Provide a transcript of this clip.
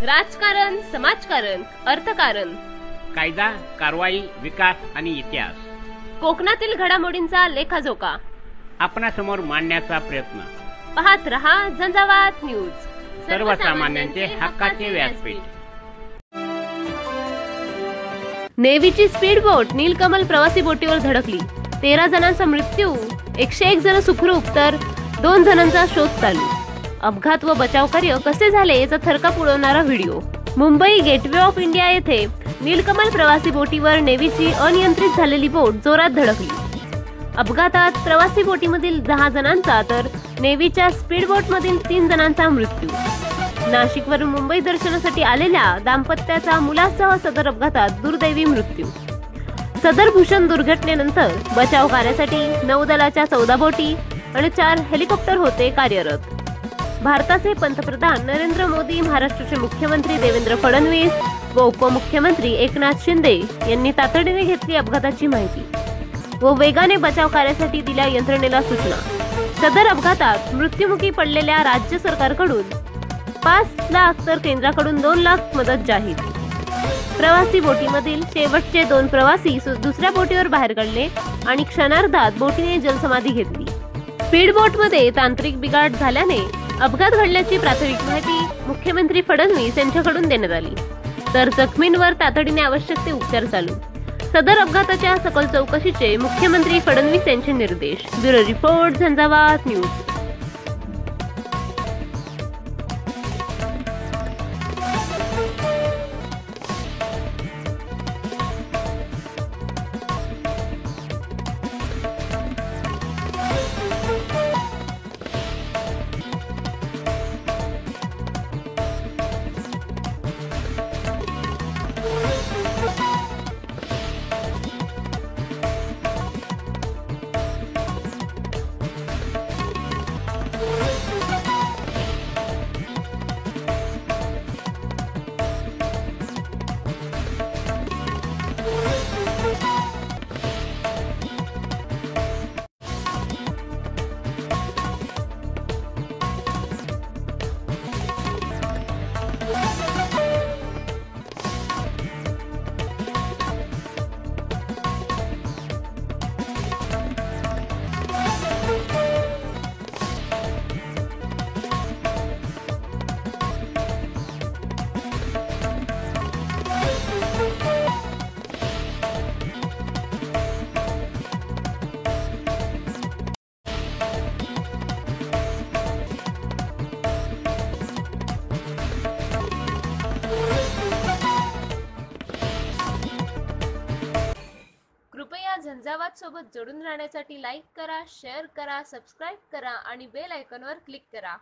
राजकारण, समाजकारण, अर्थकारण, कायदा, कारवाई, विकास आणि इतिहास, कोकणातील घडामोडींचा लेखाजोखा आपणासमोर मांडण्याचा प्रयत्न. पाहत रहा झंझावात न्यूज, सर्वसामान्यांचे हक्काचे व्यासपीठ. नेव्हीची स्पीड बोट नीलकमल प्रवासी बोटीवर धडकली. 13 जणांचा मृत्यू, 101 जण सुखरूप तर 2 जणांचा शोध चालू. अपघात व बचाव कार्य कसे झाले याचा थरकाप उडवणारा video. Mumbai Gateway of India येथे नीलकमल प्रवासी बोटीवर नेव्हीची अनियंत्रित झालेली बोट जोरात धडकली. अपघातात प्रवासी बोटीमधील 10 जणांचा तर नेव्हीच्या स्पीड बोटमधील 3 जणांचा मृत्यू. नाशिकवरून मुंबई दर्शनासाठी आलेल्या दाम्पत्याचा मुलासह सदर अपघातात दुर्दैवी मृत्यू. सदर भूषण दुर्घटनेनंतर बचाव कार्यासाठी नौदलाच्या 14 बोटी आणि 4 हेलिकॉप्टर होते कार्यरत. भारताचे पंतप्रधान नरेंद्र मोदी, महाराष्ट्राचे मुख्यमंत्री देवेंद्र फडणवीस व उपमुख्यमंत्री एकनाथ शिंदे यांनी तातडीने घेतली अपघाताची माहिती व वेगाने बचाव कार्यासाठी दिल्या यंत्रणेला सूचना. सदर अपघातात मृत्युमुखी पडलेल्या राज्य सरकारकडून 5 लाख तर केंद्राकडून 2 लाख मदत जाहीर. प्रवासी बोटीमधील शेवटचे 2 प्रवासी दुसऱ्या बोटीवर बाहेर काढले आणि क्षणार्धात बोटीने जलसमाधी घेतली. स्पीड बोटमध्ये तांत्रिक बिघाड झाल्याने अपघात घडल्याची प्राथमिक माहिती मुख्यमंत्री फडणवीस यांच्याकडून देण्यात आली, तर जखमींवर तातडीने आवश्यक ते उपचार चालू. सदर अपघाताच्या सखोल चौकशीचे मुख्यमंत्री फडणवीस यांचे निर्देश. Bureau report, Zanzavat news. कृपया झंझावात सोबत जोडून राहण्यासाठी लाईक करा, शेअर करा, सबस्क्राईब करा आणि बेल आयकॉनवर क्लिक करा.